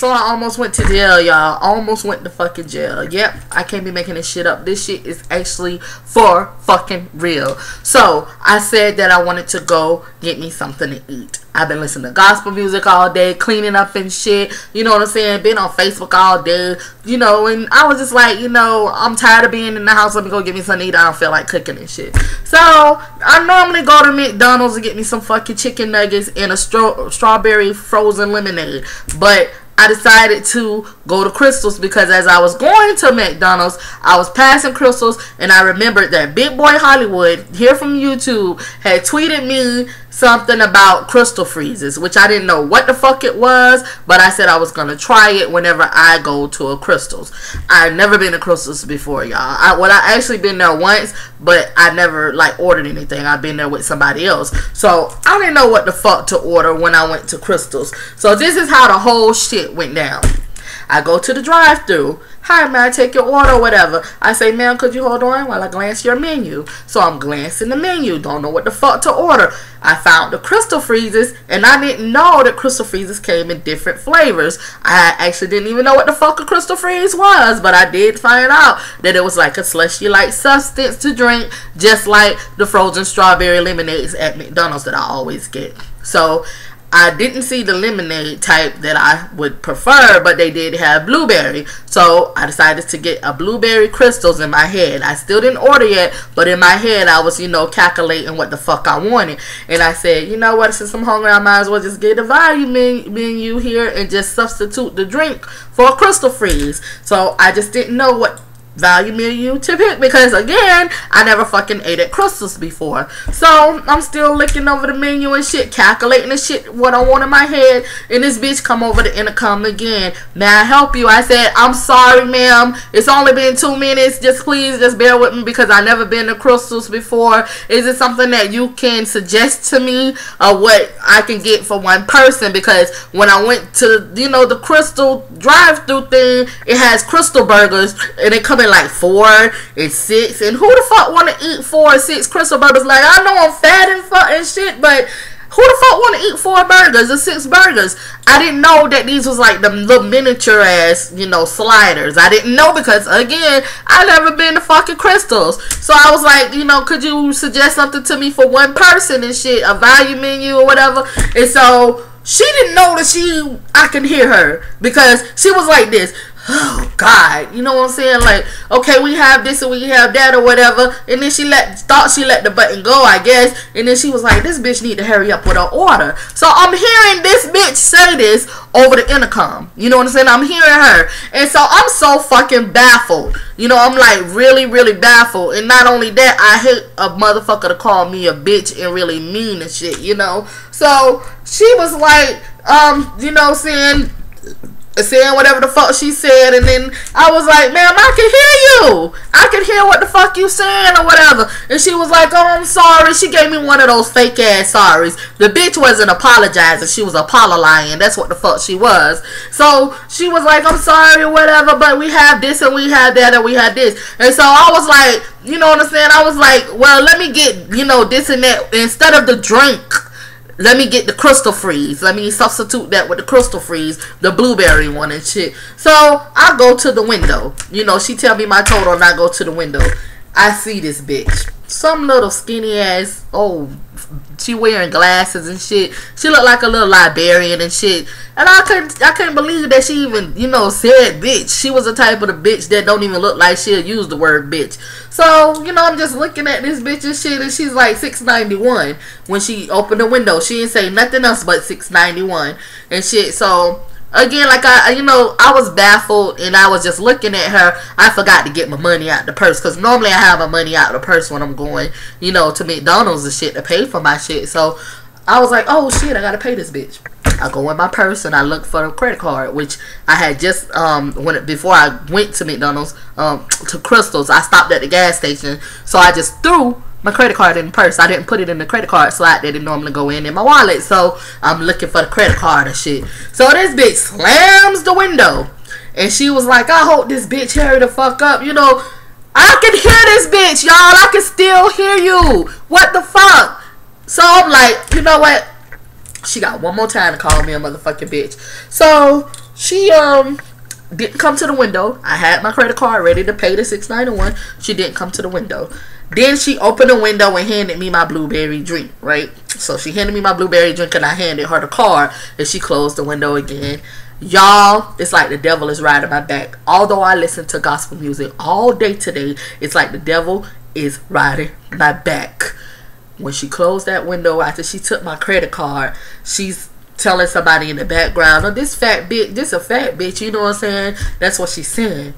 So I almost went to jail, y'all. Almost went to fucking jail. Yep, I can't be making this shit up. This shit is actually for fucking real. So I said that I wanted to go get me something to eat. I've been listening to gospel music all day, cleaning up and shit. You know what I'm saying? Been on Facebook all day. You know, and I was just like, you know, I'm tired of being in the house. Let me go get me something to eat. I don't feel like cooking and shit. So I normally go to McDonald's and get me some fucking chicken nuggets and a strawberry frozen lemonade. But I decided to go to Crystals because as I was going to McDonald's, I was passing Crystals and I remembered that Big Boy Hollywood, here from YouTube, had tweeted me something about Crystal Freezes, which I didn't know what the fuck it was, but I said I was going to try it whenever I go to a Crystals. I've never been to Crystals before, y'all. I actually been there once, but I never, like, ordered anything. I've been there with somebody else. So, I didn't know what the fuck to order when I went to Crystals. So, this is how the whole shit went down. I go to the drive-thru. Hi, may I take your order or whatever? I say, ma'am, could you hold on while I glance your menu? So I'm glancing the menu. Don't know what the fuck to order. I found the Crystal Freezes, and I didn't know that Crystal Freezes came in different flavors. I actually didn't even know what the fuck a Crystal Freeze was, but I did find out that it was like a slushy-like substance to drink, just like the frozen strawberry lemonades at McDonald's that I always get. So I didn't see the lemonade type that I would prefer, but they did have blueberry. So I decided to get a blueberry Crystals in my head. I still didn't order yet, but in my head I was, you know, calculating what the fuck I wanted. And I said, you know what, since I'm hungry, I might as well just get a value menu here and just substitute the drink for a Crystal Freeze. So I just didn't know what value menu to pick because again I never fucking ate at Crystals before. So I'm still looking over the menu and shit, calculating the shit what I want in my head, and this bitch come over the intercom again. May I help you? I said, I'm sorry ma'am, it's only been 2 minutes, just please just bear with me because I never been to Crystals before. Is it something that you can suggest to me or what I can get for one person? Because when I went to, you know, the Crystal drive-thru thing, it has Crystal burgers and it comes like 4 and 6, and who the fuck want to eat 4 or 6 Crystal burgers? Like, I know I'm fat and fuck and shit, but who the fuck want to eat 4 burgers or 6 burgers? I didn't know that these was like the little miniature ass, you know, sliders. I didn't know because again I never been to fucking Crystals. So I was like, you know, could you suggest something to me for one person and shit, a value menu or whatever? And so she didn't know that I can hear her because she was like this. Oh God, you know what I'm saying? Like, okay, we have this and we have that or whatever, and then thought she let the button go, I guess, and then she was like, this bitch need to hurry up with her order. So I'm hearing this bitch say this over the intercom. You know what I'm saying? I'm hearing her, and so I'm so fucking baffled. You know, I'm like really, really baffled. And not only that, I hate a motherfucker to call me a bitch and really mean and shit. You know, so she was like, you know, saying whatever the fuck she said, and then I was like, ma'am, I can hear you. I can hear what the fuck you saying or whatever. And she was like, oh, I'm sorry. She gave me one of those fake ass sorries. The bitch wasn't apologizing. She was apologizing. That's what the fuck she was. So she was like, I'm sorry or whatever, but we have this and we have that and we have this. And so I was like, you know what I'm saying? I was like, well, let me get, you know, this and that. Instead of the drink, let me get the Crystal Freeze. Let me substitute that with the Crystal Freeze, the blueberry one and shit. So I go to the window. You know, she tell me my total and I go to the window. I see this bitch. Some little skinny ass, oh, she wearing glasses and shit. She looked like a little librarian and shit. And I couldn't believe that she even, you know, said bitch. She was the type of the bitch that don't even look like she'll use the word bitch. So, you know, I'm just looking at this bitch and shit, and she's like $6.91 when she opened the window. She didn't say nothing else but $6.91 and shit. So again, like I was baffled and I was just looking at her. I forgot to get my money out the purse because normally I have my money out the purse when I'm going, you know, to McDonald's and shit to pay for my shit. So I was like, oh shit, I gotta pay this bitch. I go in my purse and I look for a credit card, which I had just before I went to McDonald's to Crystals. I stopped at the gas station, so I just threw my credit card in the purse. I didn't put it in the credit card slot that it normally go in my wallet. So I'm looking for the credit card and shit. So this bitch slams the window, and she was like, I hope this bitch hurry the fuck up. You know, I can hear this bitch, y'all. I can still hear you. What the fuck? So I'm like, you know what? She got one more time to call me a motherfucking bitch. So She didn't come to the window. I had my credit card ready to pay the $6.91. She didn't come to the window. Then she opened the window and handed me my blueberry drink, right? So she handed me my blueberry drink and I handed her the card, and she closed the window again. Y'all, it's like the devil is riding my back. Although I listen to gospel music all day today, it's like the devil is riding my back. When she closed that window after she took my credit card, she's telling somebody in the background, oh, this fat bitch, this a fat bitch, you know what I'm saying? That's what she's saying.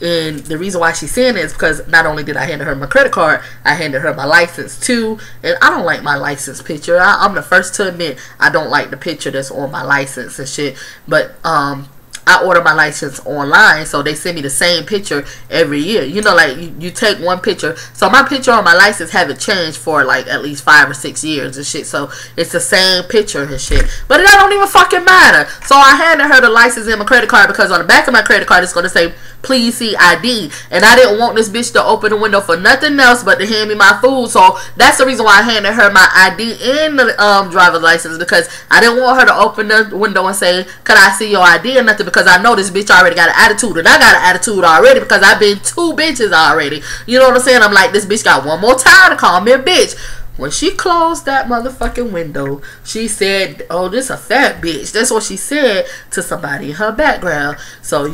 And the reason why she's saying it is because not only did I hand her my credit card, I handed her my license too. And I don't like my license picture. I'm the first to admit I don't like the picture that's on my license and shit. But I order my license online, so they send me the same picture every year. You know, like you take one picture. So my picture on my license haven't changed for like at least 5 or 6 years and shit. So it's the same picture and shit. But that don't even fucking matter. So I handed her the license and my credit card because on the back of my credit card it's gonna say, please see ID. And I didn't want this bitch to open the window for nothing else but to hand me my food. So that's the reason why I handed her my ID and the driver's license, because I didn't want her to open the window and say, can I see your ID or nothing, because I know this bitch already got an attitude, and I got an attitude already because I've been 2 bitches already. You know what I'm saying? I'm like, this bitch got one more time to call me a bitch. When she closed that motherfucking window, she said, oh, this a fat bitch. That's what she said to somebody in her background. So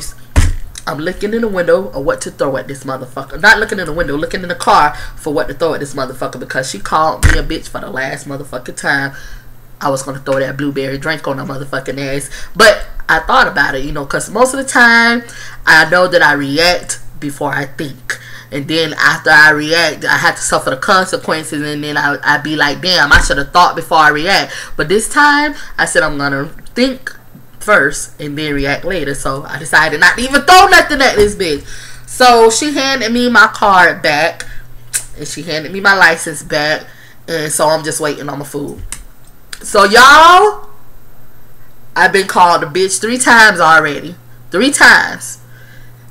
I'm looking in the window of what to throw at this motherfucker. Not looking in the window, looking in the car for what to throw at this motherfucker, because she called me a bitch for the last motherfucking time. I was going to throw that blueberry drink on her motherfucking ass. But I thought about it, you know, because most of the time, I know that I react before I think. And then after I react, I have to suffer the consequences. And then I be like, damn, I should have thought before I react. But this time, I said I'm going to think first and then react later. So I decided not to even throw nothing at this bitch. So she handed me my card back, and she handed me my license back, and so I'm just waiting on my food. So y'all, I've been called a bitch 3 times already. 3 times.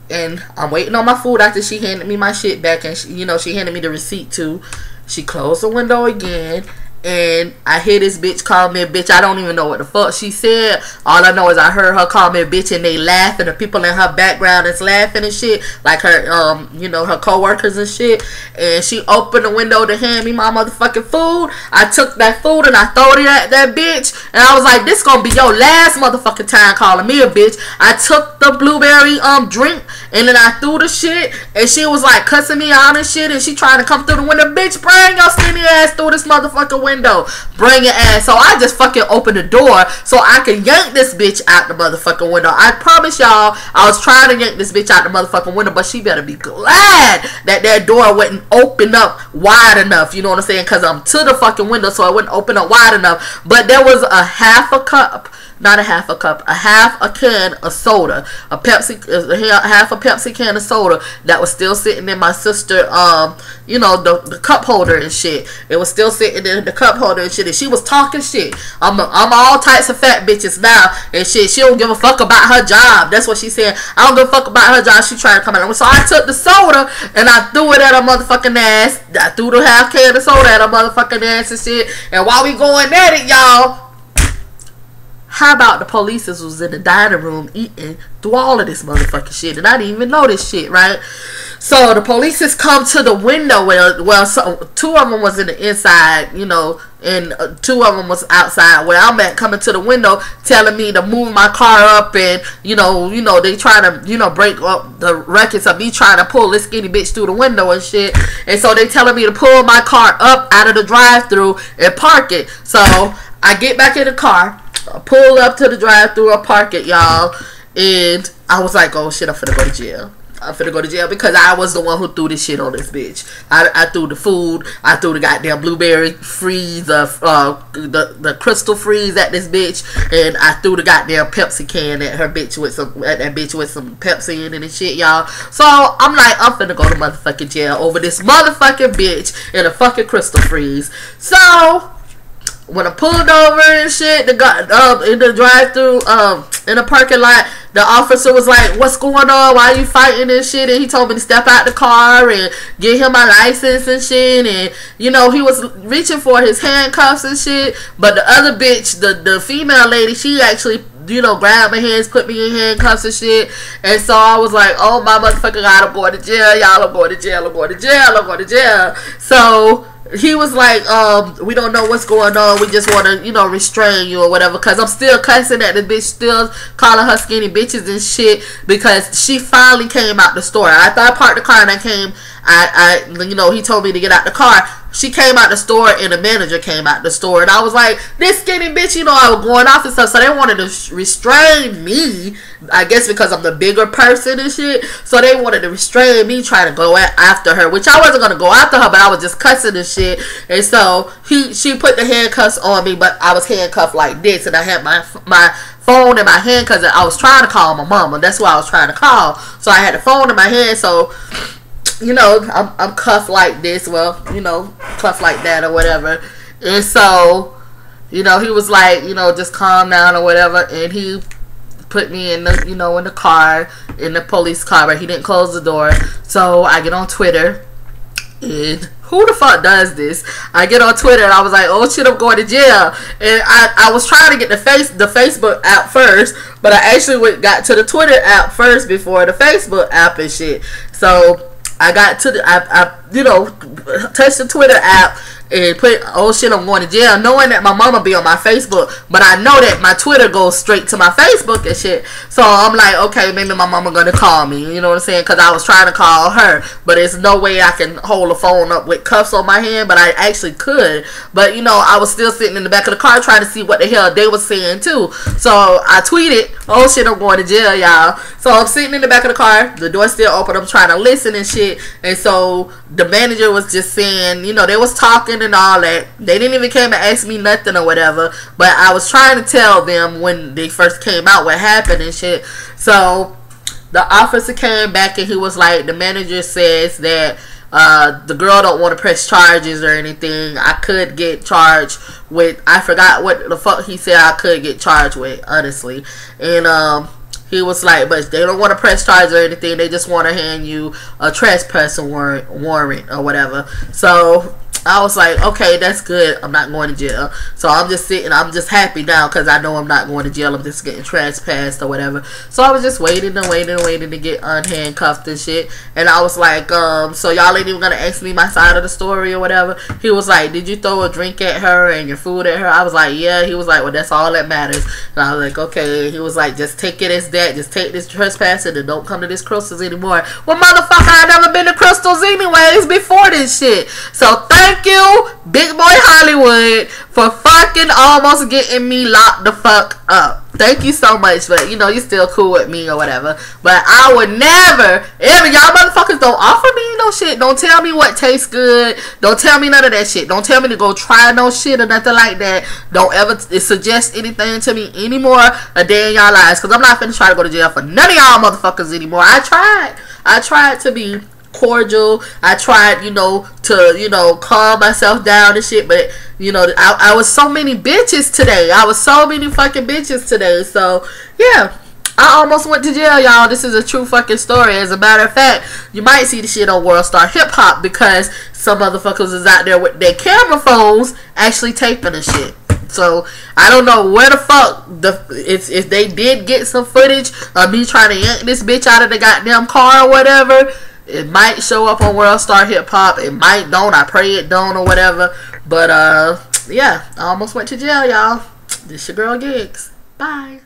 And I'm waiting on my food after she handed me my shit back, and she, you know, she handed me the receipt too. She closed the window again, and I hear this bitch call me a bitch. I don't even know what the fuck she said. All I know is I heard her call me a bitch, and they laugh, and the people in her background is laughing and shit, like her, you know, her co-workers and shit. And she opened the window to hand me my motherfucking food. I took that food and I threw it at that bitch, and I was like, this gonna be your last motherfucking time calling me a bitch. I took the blueberry drink, and then I threw the shit, and she was like cussing me out and shit, and she trying to come through the window. Bitch, bring your skinny ass through this motherfucking window. Bring your ass. So I just fucking opened the door so I can yank this bitch out the motherfucking window. I promise y'all, I was trying to yank this bitch out the motherfucking window, but she better be glad that that door wouldn't open up wide enough. You know what I'm saying? Because I'm to the fucking window, so it wouldn't open up wide enough. But there was a half a cup. Not a half a cup, a half a can of soda, a Pepsi, half a Pepsi can of soda that was still sitting in my sister, you know, the cup holder and shit. It was still sitting in the cup holder and shit, and she was talking shit. I'm all types of fat bitches now and shit. She don't give a fuck about her job. That's what she said. I don't give a fuck about her job. She trying to come out. So I took the soda and I threw it at her motherfucking ass. I threw the half can of soda at her motherfucking ass and shit. And while we going at it, y'all, how about the police was in the dining room eating through all of this motherfucking shit, and I didn't even know this shit, right? So the police come to the window. Well, so 2 of them was in the inside, you know, and 2 of them was outside where I'm at, coming to the window, telling me to move my car up, and you know, they trying to, you know, break up the records of me trying to pull this skinny bitch through the window and shit. And so they telling me to pull my car up out of the drive-through and park it. So I get back in the car. I pull up to the drive-thru, I park it, y'all, and I was like, oh shit, I'm finna go to jail. I'm finna go to jail because I was the one who threw this shit on this bitch. I threw the food, I threw the goddamn blueberry freeze, the crystal freeze at this bitch, and I threw the goddamn Pepsi can at her bitch with some Pepsi in it and shit, y'all. So I'm like, I'm finna go to motherfucking jail over this motherfucking bitch and a fucking crystal freeze. So when I pulled over and shit, in the drive-thru, in the parking lot, the officer was like, what's going on? Why are you fighting and shit? And he told me to step out the car and get him my license and shit. And, you know, he was reaching for his handcuffs and shit. But the other bitch, the female lady, she actually you know, grabbed my hands, put me in handcuffs and shit. And so I was like, oh my motherfucking God, I'm going to jail, y'all. I'm going to jail. I'm going to jail. I'm going to jail. So he was like, we don't know what's going on. We just want to, you know, restrain you or whatever. Because I'm still cussing at the bitch, still calling her skinny bitches and shit. Because she finally came out the store. After I parked the car and I came, you know, he told me to get out the car. She came out the store and the manager came out the store. And I was like, this skinny bitch, you know, I was going off and stuff. So they wanted to restrain me. I guess because I'm the bigger person and shit. So they wanted to restrain me, trying to go after her. Which I wasn't going to go after her, but I was just cussing and shit. And so she put the handcuffs on me, but I was handcuffed like this. And I had my phone in my hand because I was trying to call my mama. That's why I was trying to call. So I had the phone in my hand. So, you know, I'm cuffed like this. Well, you know, cuffed like that or whatever. And so, you know, he was like, you know, just calm down or whatever. And he put me in the, you know, in the car, in the police car, but he didn't close the door. So I get on Twitter. And who the fuck does this? I get on Twitter and I was like, oh shit, I'm going to jail. And I was trying to get the Facebook app first, but I actually got to the Twitter app first before the Facebook app and shit. So I got to I you know, touched the Twitter app and put, oh shit, I'm going to jail, knowing that my mama be on my Facebook, but I know that my Twitter goes straight to my Facebook and shit. So I'm like, okay, maybe my mama gonna call me, you know what I'm saying? Because I was trying to call her, but there's no way I can hold the phone up with cuffs on my hand, but I actually could. But you know, I was still sitting in the back of the car trying to see what the hell they was saying too. So I tweeted, oh shit, I'm going to jail, y'all. So I'm sitting in the back of the car, the door still open, I'm trying to listen and shit. And so the manager was just saying, you know, they was talking and all that. They didn't even came and ask me nothing or whatever, but I was trying to tell them when they first came out what happened and shit. So the officer came back and he was like, the manager says that the girl don't want to press charges or anything. I could get charged with, I forgot what the fuck he said I could get charged with, honestly. And he was like, but they don't want to press charges or anything. They just want to hand you a trespassing warrant or whatever. So I was like, okay, that's good. I'm not going to jail. So I'm just sitting. I'm just happy now because I know I'm not going to jail. I'm just getting trespassed or whatever. So I was just waiting and waiting and waiting to get unhandcuffed and shit. And I was like, so y'all ain't even going to ask me my side of the story or whatever. He was like, did you throw a drink at her and your food at her? I was like, yeah. He was like, well, that's all that matters. And I was like, okay. He was like, just take it as that. Just take this trespassing and don't come to this Crystals anymore. Well, motherfucker, I never been to Crystals anyways before this shit. So thank you, Big Boy Hollywood, for fucking almost getting me locked the fuck up. Thank you so much, but you know, you still cool with me or whatever. But I would never, ever, y'all motherfuckers don't offer me no shit. Don't tell me what tastes good. Don't tell me none of that shit. Don't tell me to go try no shit or nothing like that. Don't ever suggest anything to me anymore a day in y'all lives. Because I'm not finna try to go to jail for none of y'all motherfuckers anymore. I tried to be cordial. I tried, you know, to, you know, calm myself down and shit, but you know, I was so many bitches today. I was so many fucking bitches today. So yeah, I almost went to jail, y'all. This is a true fucking story. As a matter of fact, you might see the shit on World Star Hip Hop because some motherfuckers is out there with their camera phones actually taping and shit. So I don't know where the fuck if they did get some footage of me trying to yank this bitch out of the goddamn car or whatever. It might show up on World Star Hip Hop. It might don't. I pray it don't or whatever. But yeah, I almost went to jail, y'all. This your girl Gigs. Bye.